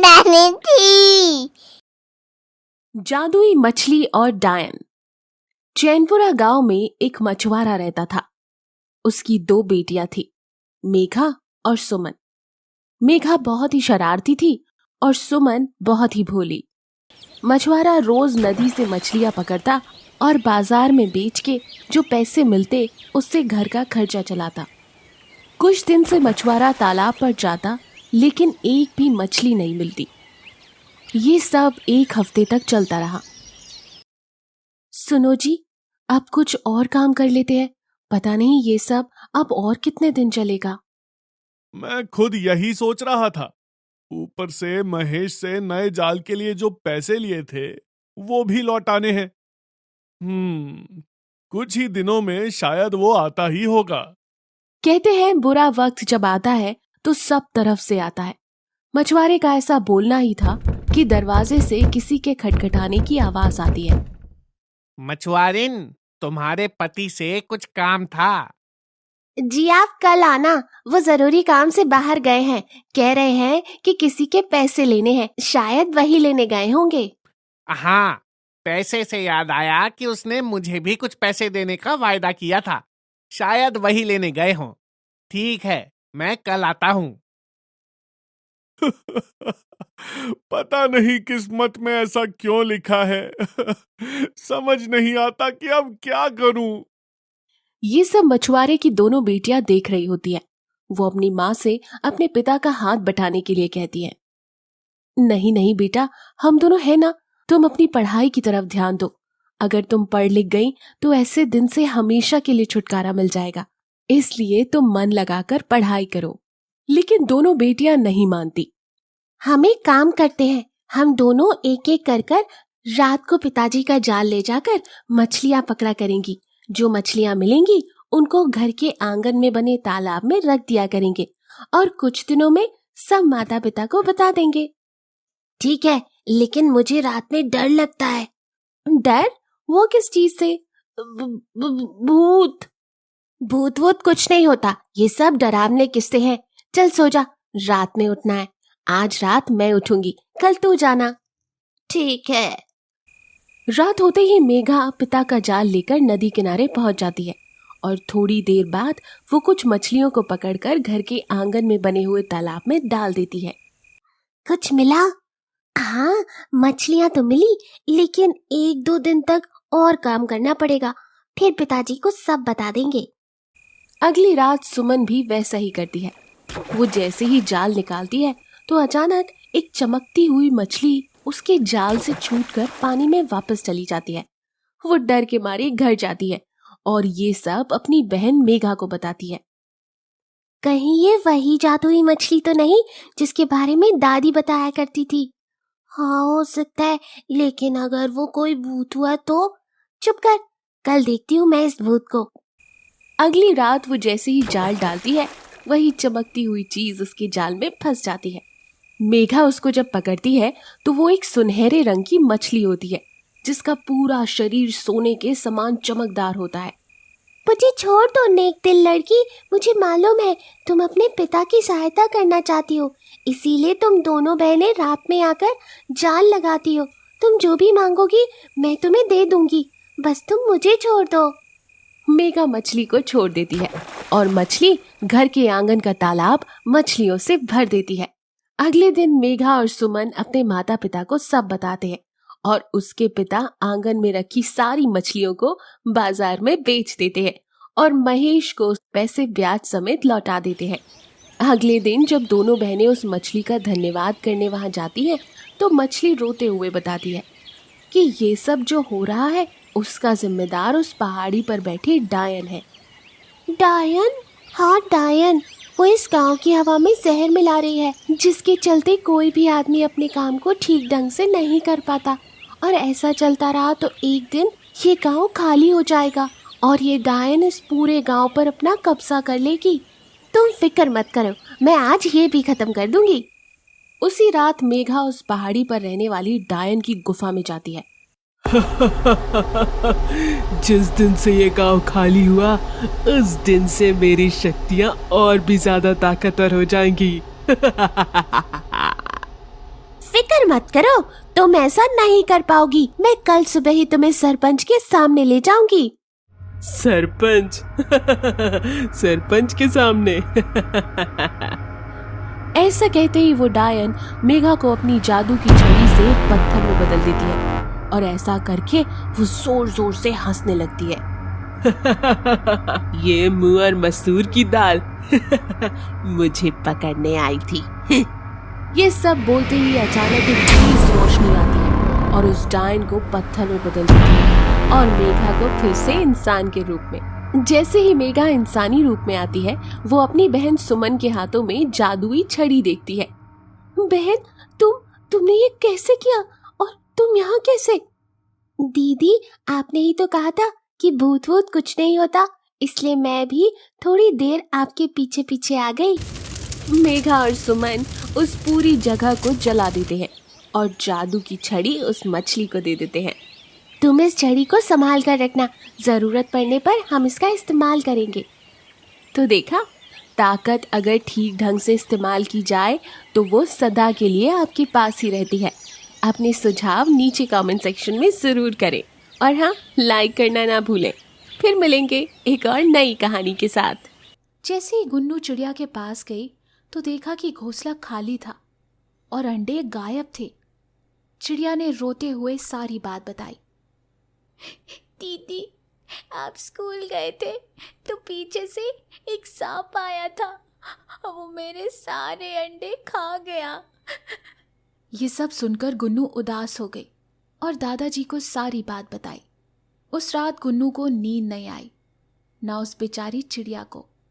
नानी थी। जादुई मछली और डायन। चैनपुरा गांव में एक मछुआरा रहता था। उसकी 2 बेटियां थी, मेघा और सुमन। मेघा बहुत ही शरारती थी और सुमन बहुत ही भोली। मछुआरा रोज नदी से मछलियां पकड़ता और बाजार में बेच के जो पैसे मिलते उससे घर का खर्चा चलाता। कुछ दिन से मछुआरा तालाब पर जाता, लेकिन एक भी मछली नहीं मिलती। ये सब 1 हफ्ते तक चलता रहा। सुनो जी, अब कुछ और काम कर लेते हैं, पता नहीं ये सब अब और कितने दिन चलेगा। मैं खुद यही सोच रहा था। ऊपर से महेश से नए जाल के लिए जो पैसे लिए थे वो भी लौटाने हैं। कुछ ही दिनों में शायद वो आता ही होगा। कहते हैं बुरा वक्त जब आता है तो सब तरफ से आता है। मछुआरे का ऐसा बोलना ही था कि दरवाजे से किसी के खटखटाने की आवाज आती है। मछुआरिन, तुम्हारे पति से कुछ काम था। जी आप कल आना, वो जरूरी काम से बाहर गए हैं। कह रहे हैं कि किसी के पैसे लेने हैं, शायद वही लेने गए होंगे। हाँ, पैसे से याद आया कि उसने मुझे भी कुछ पैसे देने का वायदा किया था। शायद वही लेने गए हों। ठीक है, मैं कल आता हूँ। पता नहीं किस्मत में ऐसा क्यों लिखा है। समझ नहीं आता कि अब क्या करूं। ये सब मछुआरे की दोनों बेटियां देख रही होती है। वो अपनी माँ से अपने पिता का हाथ बटाने के लिए कहती है, नहीं नहीं बेटा, हम दोनों है ना, तुम अपनी पढ़ाई की तरफ ध्यान दो। अगर तुम पढ़ लिख गई तो ऐसे दिन से हमेशा के लिए छुटकारा मिल जाएगा, इसलिए तुम मन लगाकर पढ़ाई करो। लेकिन दोनों बेटियां नहीं मानती। हम एक काम करते हैं, हम दोनों एक एक कर रात को पिताजी का जाल ले जाकर मछलियां पकड़ा करेंगी। जो मछलियां मिलेंगी उनको घर के आंगन में बने तालाब में रख दिया करेंगे और कुछ दिनों में सब माता पिता को बता देंगे। ठीक है, लेकिन मुझे रात में डर लगता है। डर? वो किस चीज से? भूत? भूत वूत कुछ नहीं होता, ये सब डरावने किस्से हैं। चल सो जा, रात में उठना है। आज रात मैं उठूंगी, कल तू जाना। ठीक है। रात होते ही मेघा पिता का जाल लेकर नदी किनारे पहुंच जाती है और थोड़ी देर बाद वो कुछ मछलियों को पकड़कर घर के आंगन में बने हुए तालाब में डाल देती है। कुछ मिला? हाँ, मछलियां तो मिली, लेकिन 1-2 दिन तक और काम करना पड़ेगा, फिर पिताजी को सब बता देंगे। अगली रात सुमन भी वैसा ही करती है। वो जैसे ही जाल निकालती है तो अचानक एक चमकती हुई मछली उसके जाल से छूटकर पानी में वापस चली जाती है। वो डर के मारे घर जाती है और ये सब अपनी बहन मेघा को बताती है। कहीं ये वही जादुई मछली तो नहीं जिसके बारे में दादी बताया करती थी? हाँ, हो सकता है, लेकिन अगर वो कोई भूत हुआ तो? चुप कर, कल देखती हूँ मैं इस भूत को। अगली रात वो जैसे ही जाल डालती है, वही चमकती हुई चीज उसके जाल में फंस जाती है। मेघा उसको जब पकड़ती है तो वो एक सुनहरे रंग की मछली होती है, जिसका पूरा शरीर सोने के समान चमकदार होता है। मुझे छोड़ दो नेक दिल लड़की, मुझे मालूम है तुम अपने पिता की सहायता करना चाहती हो, इसीलिए तुम दोनों बहनें रात में आकर जाल लगाती हो। तुम जो भी मांगोगी मैं तुम्हें दे दूंगी, बस तुम मुझे छोड़ दो। मेघा मछली को छोड़ देती है और मछली घर के आंगन का तालाब मछलियों से भर देती है। अगले दिन मेघा और सुमन अपने माता पिता को सब बताते हैं और उसके पिता आंगन में रखी सारी मछलियों को बाजार में बेच देते हैं और महेश को पैसे ब्याज समेत लौटा देते हैं। अगले दिन जब दोनों बहनें उस मछली का धन्यवाद करने वहां जाती हैं तो मछली रोते हुए बताती है कि ये सब जो हो रहा है उसका जिम्मेदार उस पहाड़ी पर बैठी डायन है। डायन? हाँ डायन, वो इस गांव की हवा में जहर मिला रही है, जिसके चलते कोई भी आदमी अपने काम को ठीक ढंग से नहीं कर पाता। और ऐसा चलता रहा तो एक दिन ये गांव खाली हो जाएगा और ये डायन इस पूरे गांव पर अपना कब्जा कर लेगी। तुम फिक्र मत करो, मैं आज ये भी खत्म कर दूंगी। उसी रात मेघा उस पहाड़ी पर रहने वाली डायन की गुफा में जाती है जिस दिन से ये गांव खाली हुआ उस दिन से मेरी शक्तियां और भी ज्यादा ताकतवर हो जाएंगी। फिक्र मत करो, तुम ऐसा नहीं कर पाओगी। मैं कल सुबह ही तुम्हें सरपंच के सामने ले जाऊंगी। सरपंच सरपंच के सामने। ऐसा कहते ही वो डायन मेघा को अपनी जादू की छड़ी से पत्थर में बदल देती है और ऐसा करके वो जोर जोर से हंसने लगती है। ये मुंह और मसूर की दाल मुझे पकड़ने आई थी। ये सब बोलते ही अचानक एक तेज रोशनी आती है और उस डायन को पत्थर में बदल देती है और मेघा को फिर से इंसान के रूप में। जैसे ही मेघा इंसानी रूप में आती है वो अपनी बहन सुमन के हाथों में जादुई छड़ी देखती है। बहन, तुमने ये कैसे किया और तुम यहाँ कैसे? दीदी, आपने ही तो कहा था कि भूत वूत कुछ नहीं होता, इसलिए मैं भी थोड़ी देर आपके पीछे पीछे आ गई। मेघा और सुमन उस पूरी जगह को जला देते हैं और जादू की छड़ी उस मछली को दे देते हैं। तुम इस छड़ी को संभाल कर रखना, जरूरत पड़ने पर हम इसका इस्तेमाल करेंगे। तो देखा, ताकत अगर ठीक ढंग से इस्तेमाल की जाए तो वो सदा के लिए आपके पास ही रहती है। अपने सुझाव नीचे कमेंट सेक्शन में ज़रूर करें और हाँ, लाइक करना ना भूलें। फिर मिलेंगे एक और नई कहानी के साथ। जैसे ही गुन्नू चिड़िया के पास गई तो देखा कि घोंसला खाली था और अंडे गायब थे। चिड़िया ने रोते हुए सारी बात बताई। दीदी, आप स्कूल गए थे तो पीछे से एक सांप आया था, वो मेरे सारे अंडे खा गया। ये सब सुनकर गुन्नू उदास हो गई और दादाजी को सारी बात बताई। उस रात गुन्नू को नींद नहीं आई, ना उस बेचारी चिड़िया को।